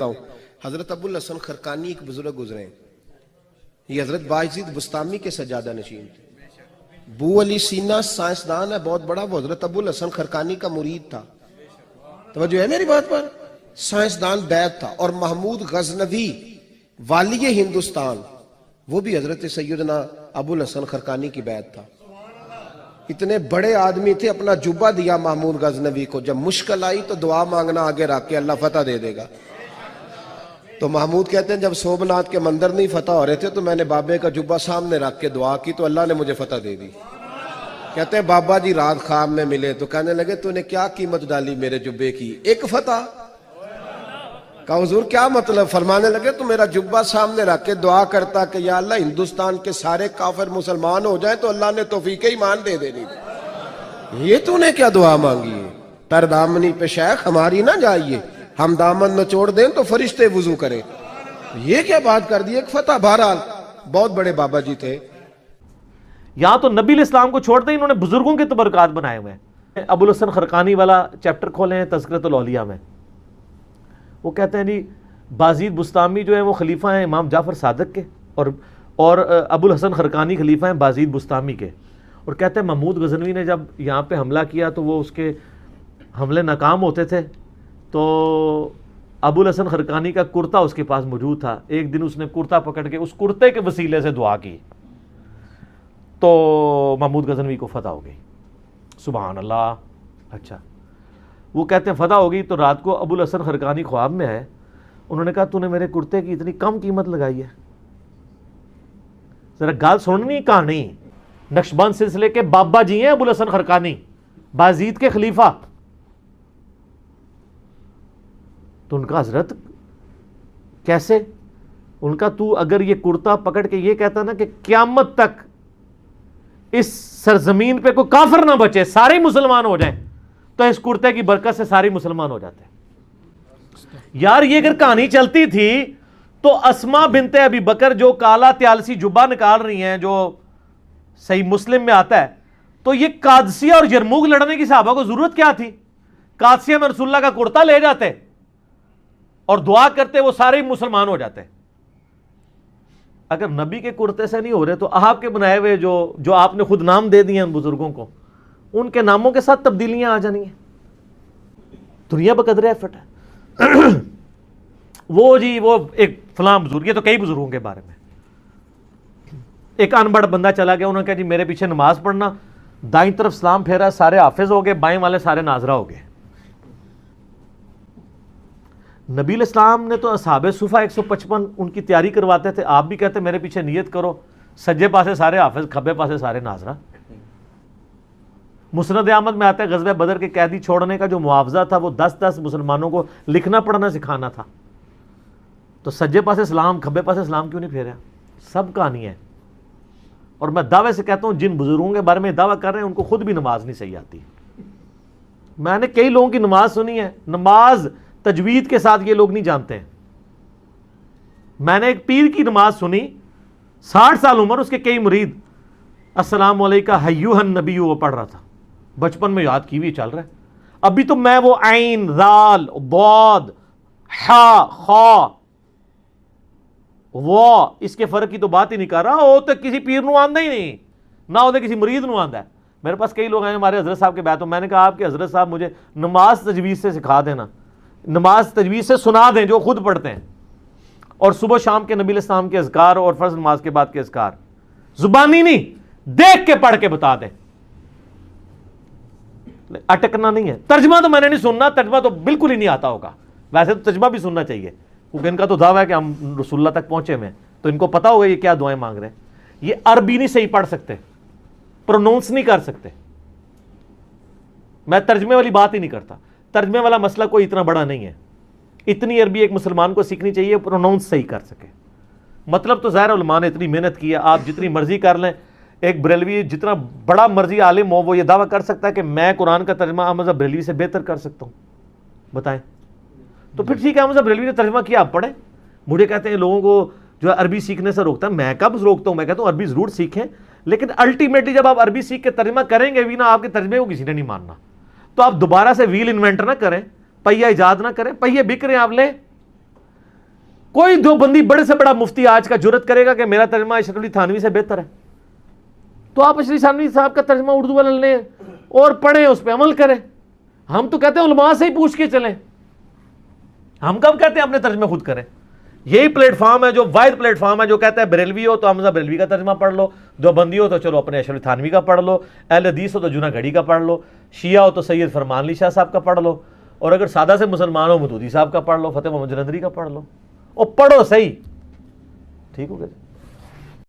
ہوں. حضرت ابو الحسن خرقانی ایک بزرگ گزرے ہیں. یہ حضرت باعزید بستامی کے سجادہ نشین تھے. بو علی سینا سائنسدان ہے بہت بڑا, وہ حضرت ابو الحسن خرقانی کا مرید تھا. توجہ ہے میری بات پر؟ سائنسدان بیعت تھا. اور محمود غزنوی والی ہندوستان, وہ بھی حضرت سیدنا ابو الحسن خرقانی کی بیعت تھا. اتنے بڑے آدمی تھے, اپنا جبہ دیا محمود غزنوی کو. جب مشکل آئی تو دعا مانگنا آگے رکھ کے, اللہ فتح دے دے گا. تو محمود کہتے ہیں جب سومناتھ کے مندر نہیں فتح ہو رہے تھے تو میں نے بابے کا جبہ سامنے رکھ کے دعا کی تو اللہ نے مجھے فتح دے دی. کہتے ہیں بابا جی رات خواب میں ملے تو کہنے لگے تو نے کیا قیمت ڈالی میرے جبے کی, ایک فتح. کہا حضور کیا مطلب؟ فرمانے لگے تو میرا جبہ سامنے رکھ کے دعا کرتا کہ یا اللہ ہندوستان کے سارے کافر مسلمان ہو جائیں تو اللہ نے توفیق ایمان دے دینی. یہ تو نے کیا دعا مانگی ہے؟ پر دامنی پہ شیخ ہماری نہ جائیے, ہم دامن نچوڑ دیں تو فرشتے وضو کریں. یہ کیا بات کر دی, ایک فتح. بہرحال بہت بڑے بابا جی تھے. یہاں تو نبی علیہ السلام کو چھوڑ دیں, انہوں نے بزرگوں کے تبرکات بنائے ہوئے ہیں. ابو الحسن خرقانی والا چیپٹر کھولے ہیں تذکرۃ الاولیاء میں. وہ کہتے ہیں جی بازید بستامی جو ہے وہ خلیفہ ہیں امام جعفر صادق کے, اور ابو الحسن خرقانی خلیفہ ہیں بازید بستامی کے. اور کہتے ہیں محمود غزنوی نے جب یہاں پہ حملہ کیا تو وہ اس کے حملے ناکام ہوتے تھے, تو ابو الحسن خرقانی کا کرتا اس کے پاس موجود تھا. ایک دن اس نے کرتا پکڑ کے اس کرتے کے وسیلے سے دعا کی تو محمود غزنوی کو فتح ہو گئی. سبحان اللہ. اچھا, وہ کہتے ہیں فتح ہو گئی تو رات کو ابو الحسن خرقانی خواب میں آئے. انہوں نے کہا تو نے میرے کرتے کی اتنی کم قیمت لگائی ہے. ذرا گال سننی کہانی. نقشبند سلسلے کے بابا جی ہیں ابو الحسن خرقانی, بازید کے خلیفہ. تو ان کا حضرت کیسے, ان کا تو اگر یہ کرتا پکڑ کے یہ کہتا نا کہ قیامت تک اس سرزمین پہ کوئی کافر نہ بچے, سارے مسلمان ہو جائیں, تو اس کرتے کی برکت سے سارے مسلمان ہو جاتے ہیں. یار یہ اگر کہانی چلتی تھی تو اسما بنت ابی بکر جو کالا تیالسی جبہ نکال رہی ہیں جو صحیح مسلم میں آتا ہے, تو یہ قادسیہ اور یرموک لڑنے کی صحابہ کو ضرورت کیا تھی؟ قادسیہ میں رسول اللہ کا کرتا لے جاتے اور دعا کرتے, وہ سارے مسلمان ہو جاتے. اگر نبی کے کرتے سے نہیں ہو رہے تو آپ کے بنائے ہوئے جو آپ نے خود نام دے دیے ہیں بزرگوں کو, ان کے ناموں کے ساتھ تبدیلیاں آ جانی ہیں. دنیا بقدر ایفٹ ہے. وہ جی وہ ایک فلاں بزرگ, یہ تو کئی بزرگوں کے بارے میں. ایک ان پڑھ بندہ چلا گیا, انہوں نے کہا جی میرے پیچھے نماز پڑھنا, دائیں طرف سلام پھیرا سارے حافظ ہو گئے, بائیں والے سارے ناظرہ ہو گئے. نبی علیہ السلام نے تو اصحاب صفہ 155 ان کی تیاری کرواتے تھے. آپ بھی کہتے میرے پیچھے نیت کرو, سجے پاسے سارے حافظ, کھبے پاسے سارے ناظرہ. مسند احمد میں آتا ہے غزوہ بدر کے قیدی چھوڑنے کا جو معاوضہ تھا وہ 10 مسلمانوں کو لکھنا پڑھنا سکھانا تھا. تو سجے پاسے سلام, کھبے پاسے سلام کیوں نہیں پھیرا؟ سب کہانی ہے. اور میں دعوے سے کہتا ہوں جن بزرگوں کے بارے میں دعویٰ کر رہے ہیں ان کو خود بھی نماز نہیں صحیح آتی. میں نے کئی لوگوں کی نماز سنی ہے, نماز تجوید کے ساتھ یہ لوگ نہیں جانتے ہیں. میں نے ایک پیر کی نماز سنی, 60 سال عمر, اس کے کئی مرید, السلام علیکہ ایھا النبی وہ پڑھ رہا تھا. بچپن میں یاد کی ہوئی چل رہا ہے. ابھی تو میں وہ عین, ذال, ضاد, حا, خا, وہ اس کے فرق کی تو بات ہی نہیں کر رہا. وہ تو کسی پیر نو آندہ ہی نہیں, نہ وہ کسی مرید نو آندہ ہے. میرے پاس کئی لوگ ہیں ہمارے حضرت صاحب کے بیعت, میں نے کہا آپ کے حضرت صاحب مجھے نماز تجوید سے سکھا دینا, نماز تجوید سے سنا دیں جو خود پڑھتے ہیں, اور صبح شام کے نبی علیہ السلام کے اذکار اور فرض نماز کے بعد کے اذکار زبانی نہیں, دیکھ کے پڑھ کے بتا دیں. اٹکنا نہیں ہے. ترجمہ تو میں نے نہیں سننا, ترجمہ تو بالکل ہی نہیں آتا ہوگا. ویسے تو ترجمہ بھی سننا چاہیے کیونکہ ان کا تو دعویٰ ہے کہ ہم رسول اللہ تک پہنچے ہوئے ہیں, تو ان کو پتا ہوگا یہ کیا دعائیں مانگ رہے ہیں. یہ عربی نہیں صحیح پڑھ سکتے, پرونونس نہیں کر سکتے. میں ترجمے والی بات ہی نہیں کرتا. ترجمے والا مسئلہ کوئی اتنا بڑا نہیں ہے. اتنی عربی ایک مسلمان کو سیکھنی چاہیے پرونونس صحیح کر سکے. مطلب تو ظاہر علماء نے اتنی محنت کی ہے, آپ جتنی مرضی کر لیں. ایک بریلوی جتنا بڑا مرضی عالم ہو وہ یہ دعویٰ کر سکتا ہے کہ میں قرآن کا ترجمہ احمد بریلوی سے بہتر کر سکتا ہوں. بتائیں. تو پھر ٹھیک ہے, احمد بریلوی نے ترجمہ کیا, آپ پڑھیں. مجھے کہتے ہیں لوگوں کو جو ہے عربی سیکھنے سے روکتا ہے. میں کب روکتا ہوں؟ میں کہتا ہوں عربی ضرور سیکھیں, لیکن الٹیمیٹلی جب آپ عربی سیکھ کے ترجمہ کریں گے بھی نا, آپ کے ترجمے کو کسی نے نہیں ماننا. تو آپ دوبارہ سے ویل انوینٹ نہ کریں, پہیہ ایجاد نہ کریں. پہیے بک رہے ہیں آپ لیں, کوئی دیوبندی بڑے سے بڑا مفتی آج کا جرت کرے گا کہ میرا ترجمہ اشرف علی تھانوی سے بہتر ہے؟ تو آپ اشرف علی تھانوی صاحب کا ترجمہ اردو والا لیں اور پڑھیں، اس پہ عمل کریں. ہم تو کہتے ہیں علماء سے ہی پوچھ کے چلیں. ہم کب کہتے ہیں اپنے ترجمے خود کریں؟ یہی پلیٹ فارم ہے جو واحد پلیٹ فارم ہے جو کہتا ہے بریلوی ہو تو حمزہ بریلوی کا ترجمہ پڑھ لو، دیوبندی ہو تو چلو اپنے اشرف علی تھانوی کا پڑھ لو، اہل حدیث ہو تو جناح گھڑی کا پڑھ لو، شیعہ ہو تو سید فرمان علی شاہ صاحب کا پڑھ لو، اور اگر سادہ سے مسلمان ہو مودودی صاحب کا پڑھ لو، فتح محمد جلندری کا پڑھ لو، اور پڑھو صحیح. ٹھیک ہو گیا.